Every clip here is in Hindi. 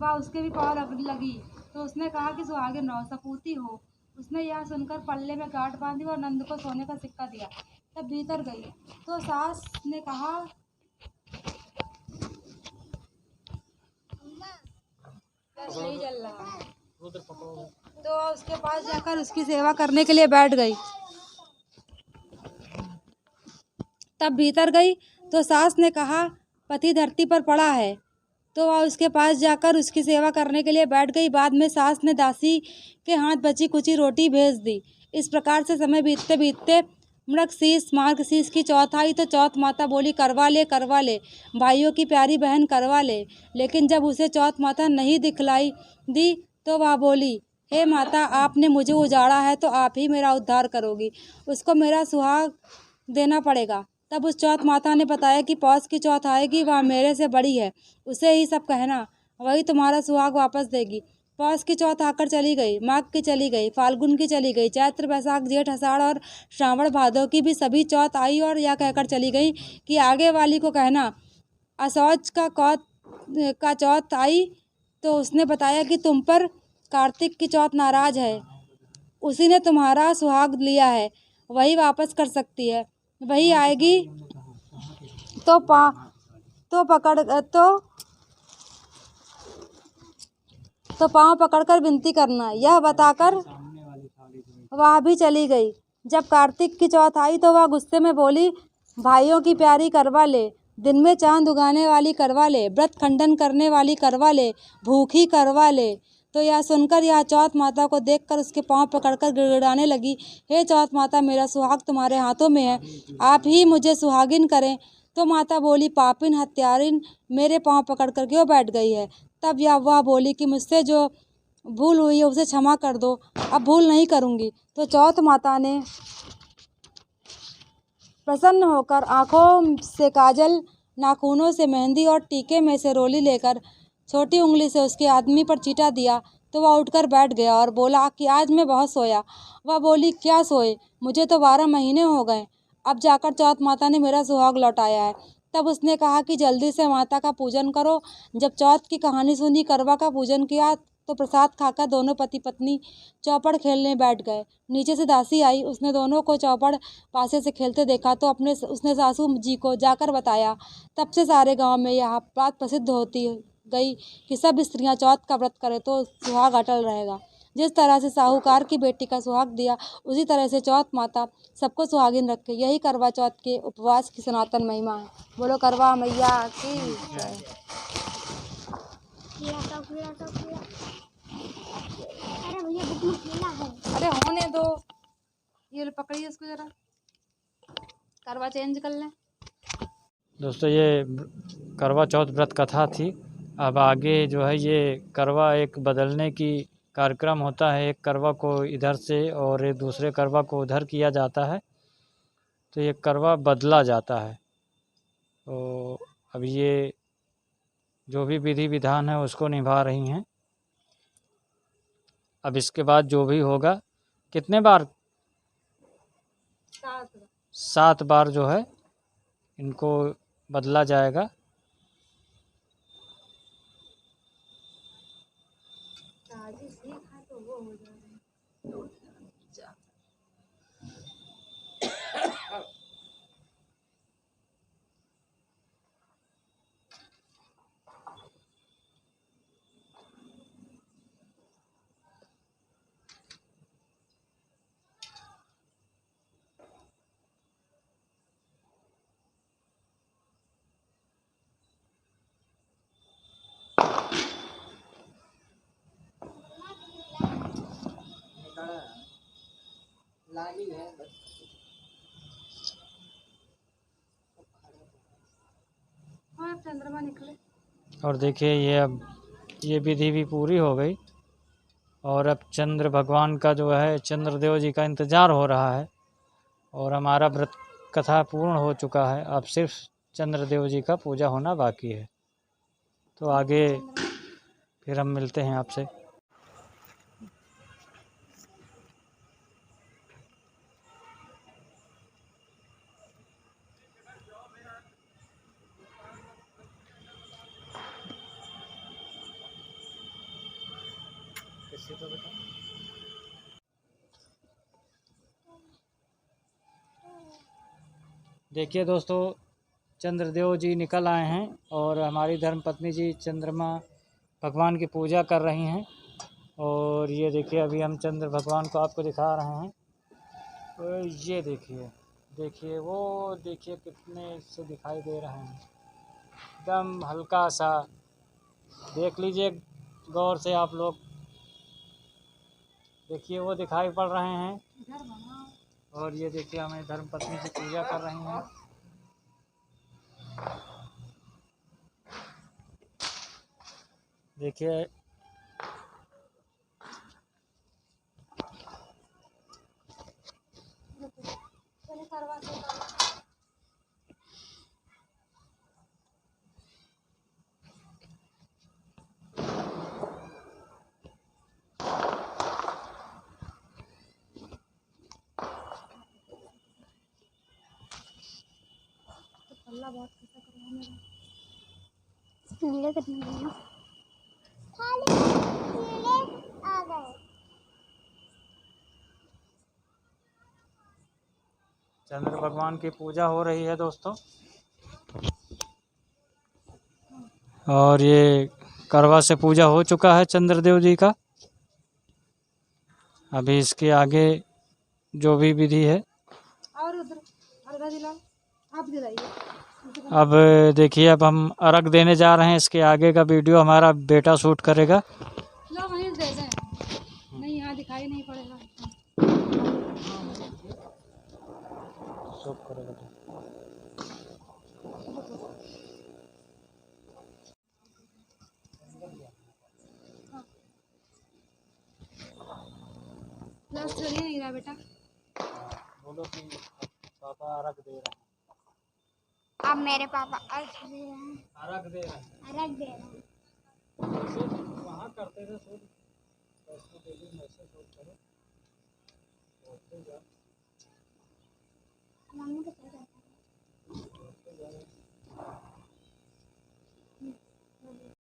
वह उसके भी पाँव लगने लगी। तो उसने कहा कि सुहागिन रहो, सपूती हो। उसने यह सुनकर पल्ले में गांठ बांधी और नंद को सोने का सिक्का दिया। तब भीतर गई तो सास ने कहा, नहीं चल रहा है। तो उसके पास जाकर उसकी सेवा करने के लिए बैठ गई। तब भीतर गई तो सास ने कहा, पति धरती पर पड़ा है। तो वह उसके पास जाकर उसकी सेवा करने के लिए बैठ गई। बाद में सास ने दासी के हाथ बची कुची रोटी भेज दी। इस प्रकार से समय बीतते बीतते मृगशीर्ष मार्गशीर्ष की चौथ आई। तो चौथ माता बोली, करवा ले भाइयों की प्यारी बहन, करवा ले। लेकिन जब उसे चौथ माता नहीं दिखलाई दी तो वह बोली, हे माता, आपने मुझे उजाड़ा है तो आप ही मेरा उद्धार करोगी, उसको मेरा सुहाग देना पड़ेगा। तब उस चौथ माता ने बताया कि पौष की चौथ आएगी, वह मेरे से बड़ी है, उसे ही सब कहना, वही तुम्हारा सुहाग वापस देगी। पौष की चौथ आकर चली गई, माघ की चली गई, फाल्गुन की चली गई, चैत्र बैसाख जेठ आषाढ़ और श्रावण भादव की भी सभी चौथ आई और यह कहकर चली गई कि आगे वाली को कहना। असौज का चौथ आई तो उसने बताया कि तुम पर कार्तिक की चौथ नाराज है, उसी ने तुम्हारा सुहाग लिया है, वही वापस कर सकती है, वही आएगी तो पाँव पकड़कर विनती करना। यह बताकर वह भी चली गई। जब कार्तिक की चौथ आई तो वह गुस्से में बोली, भाइयों की प्यारी करवा ले, दिन में चांद उगाने वाली करवा ले, व्रत खंडन करने वाली करवा ले, भूखी करवा ले। तो यह सुनकर यह चौथ माता को देखकर उसके पाँव पकड़कर गिड़गिड़ाने लगी, हे चौथ माता, मेरा सुहाग तुम्हारे हाथों में है, आप ही मुझे सुहागिन करें। तो माता बोली, पापिन हत्यारिन, मेरे पाँव पकड़कर क्यों बैठ गई है। तब वह बोली कि मुझसे जो भूल हुई है उसे क्षमा कर दो, अब भूल नहीं करूँगी। तो चौथ माता ने प्रसन्न होकर आँखों से काजल, नाखूनों से मेहंदी और टीके में से रोली लेकर छोटी उंगली से उसके आदमी पर चीटा दिया। तो वह उठकर बैठ गया और बोला कि आज मैं बहुत सोया। वह बोली, क्या सोए, मुझे तो 12 महीने हो गए, अब जाकर चौथ माता ने मेरा सुहाग लौटाया है। तब उसने कहा कि जल्दी से माता का पूजन करो। जब चौथ की कहानी सुनी, करवा का पूजन किया तो प्रसाद खाकर दोनों पति पत्नी चौपड़ खेलने बैठ गए। नीचे से दासी आई, उसने दोनों को चौपड़ पासे से खेलते देखा तो उसने सासू जी को जाकर बताया। तब से सारे गांव में यह बात प्रसिद्ध होती गई कि सब स्त्रियां चौथ का व्रत करें तो सुहाग अटल रहेगा। जिस तरह से साहूकार की बेटी का सुहाग दिया, उसी तरह से चौथ माता सबको सुहागिन रखे। यही करवा चौथ के उपवास की सनातन महिमा है। बोलो करवा मैया की जय। अरे होने दो, ये पकड़िए इसको जरा, करवा चेंज कर लें। दोस्तों, ये करवा चौथ व्रत कथा थी। अब आगे जो है ये करवा एक बदलने की कार्यक्रम होता है, एक करवा को इधर से और एक दूसरे करवा को उधर किया जाता है, तो ये करवा बदला जाता है। तो अब ये जो भी विधि विधान है उसको निभा रही हैं। अब इसके बाद जो भी होगा, कितने बार, 7 बार जो है इनको बदला जाएगा। चंद्रमा निकले। और देखिए ये अब ये विधि भी पूरी हो गई और अब चंद्र भगवान का जो है, चंद्रदेव जी का इंतज़ार हो रहा है और हमारा व्रत कथा पूर्ण हो चुका है। अब सिर्फ चंद्रदेव जी का पूजा होना बाकी है। तो आगे फिर हम मिलते हैं आपसे। खींचे तो बेटा। देखिए दोस्तों, चंद्रदेव जी निकल आए हैं और हमारी धर्मपत्नी जी चंद्रमा भगवान की पूजा कर रही हैं। और ये देखिए अभी हम चंद्र भगवान को आपको दिखा रहे हैं। तो ये देखिए, देखिए वो देखिए कितने से दिखाई दे रहे हैं, एकदम हल्का सा। देख लीजिए गौर से आप लोग, देखिए वो दिखाई पड़ रहे हैं। और ये देखिए हमें धर्मपत्नी की पूजा कर रही हैं। देखिए चंद्र भगवान की पूजा हो रही है दोस्तों। और ये करवा से पूजा हो चुका है चंद्रदेव जी का। अभी इसके आगे जो भी विधि है, और उधर अर्घा दिलाओ, आप दिलाइए। अब देखिए अब हम अर्घ देने जा रहे हैं। इसके आगे का वीडियो हमारा बेटा शूट करेगा। लो वहीं दे दें, नहीं यहाँ दिखाई नहीं पड़ेगा। शूट करेगा। प्लस चलिए नहीं रहा बेटा। बोलो कि पापा अर्घ दे रहे हैं। अब मेरे पापा अर्घ दे रहे हैं। अर्घ दे रहे हैं। अर्घ दे रहे हैं। वहाँ करते थे शूट, वैष्णो देवी में ऐसे शूट करो। मम्मी को पता है।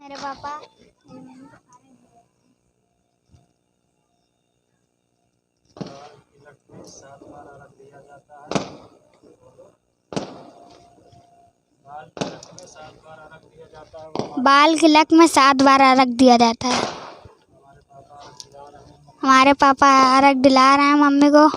मेरे पापा मेरी मम्मी को खा रहे हैं। लक्ष्मी 7 बार अर्घ दिया जाता है। बाल तिलक में 7 बार अर्घ दिया जाता है। बाल तिलक में 7 बार अर्घ दिया जाता है। हमारे पापा अर्घ दिला रहे हैं मम्मी को।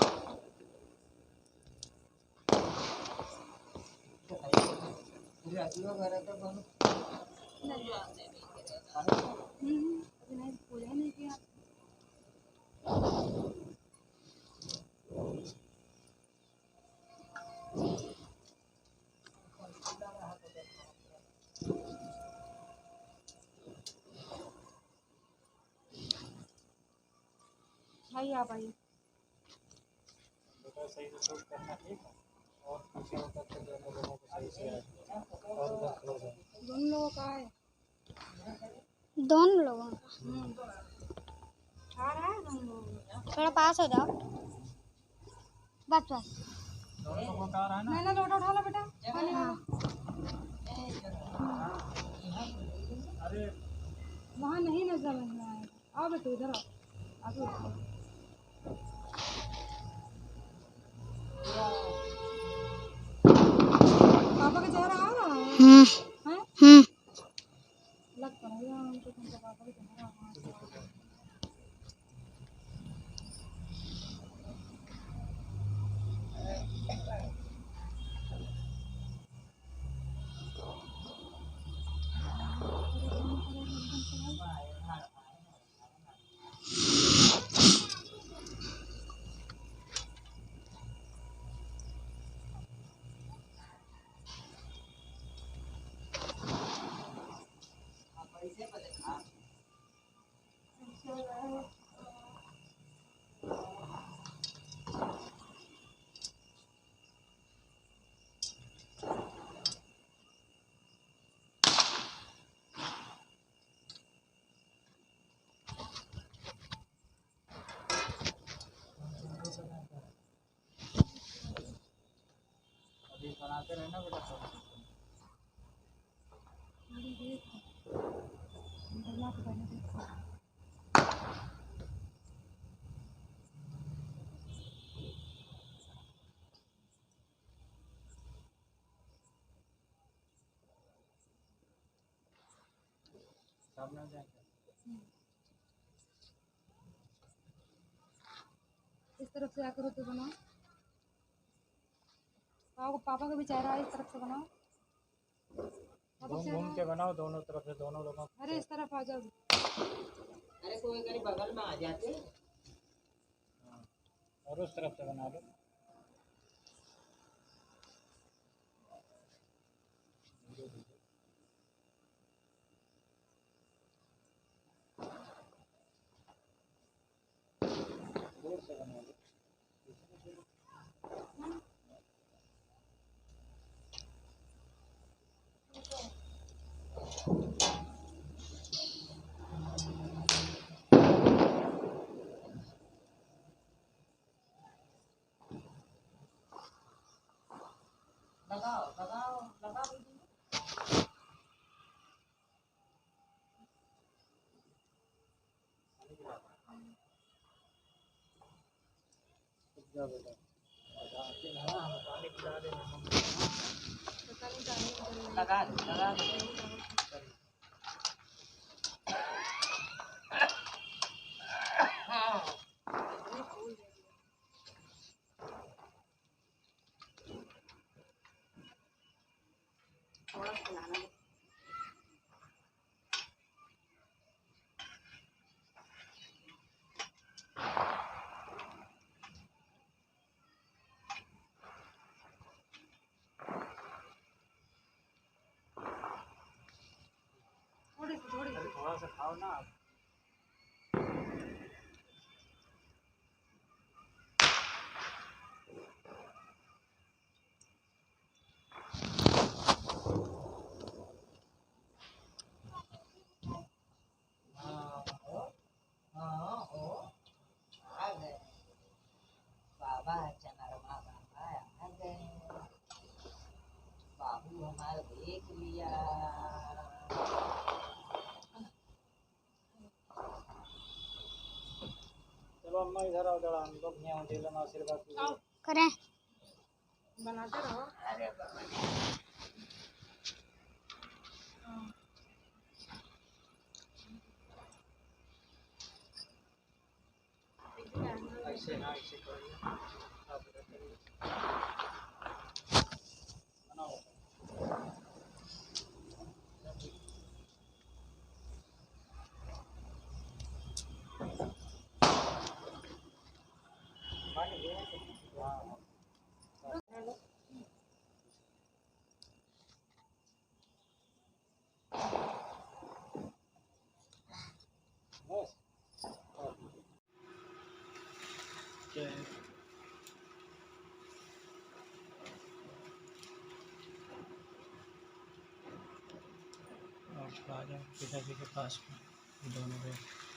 भाई आप आइए। सही से शूट करना, ठीक है। और पीछे होकर के दोनों लोगों को सही से आए और उधर क्लोज है। दोनों लोगों का है, दोनों लोगों का। आ रहा है दोनों लोगों का। थोड़ा पास हो जाओ। बस बस। दोनों लोगों का आ रहा है ना। मैंने लोटा उठा लो बेटा। अरे वहाँ नहीं नजर में आएगा। आओ बेटे इधर आओ, आगे पापा का चेहरा आ रहा है। हैं? लग तो नहीं रहा हमको तुमका पापा का चेहरा आ रहा है। बनाते रहना बेटा। सामने जाएंगे। इस तरफ से आकर तो बनाओ। पापा का भी चेहरा है, इस तरफ से बनाओ। पापा का घूम चेहरा घूम के बनाओ दोनों तरफ से, दोनों लोगों को। अरे इस तरफ आ जाओ। अरे कोई कहीं बगल में आ जाते। हाँ, और उस तरफ से बना लो। दूर से बना लो। लगाओ लगाओ लगाओ। जा बेटा, पानी पिला दे। लगा दो लगा दो। थोड़ा सा खाओ ना आप। आ गए बाबा चनरमा बाबा आ गए। बाबू हमारा देख लिया। चलो अम्मा इधर आओ, जरा हम लोग यहाँ झीलम आशीर्वाद कीजिए। करें। बनाते रहो। अरे बाबा ऐसे ना, ऐसे करिए आप इधर करिए। बनाओ। हाँ, बस। क्या है? और आ जाओ पिताजी के पास में दोनों लोग।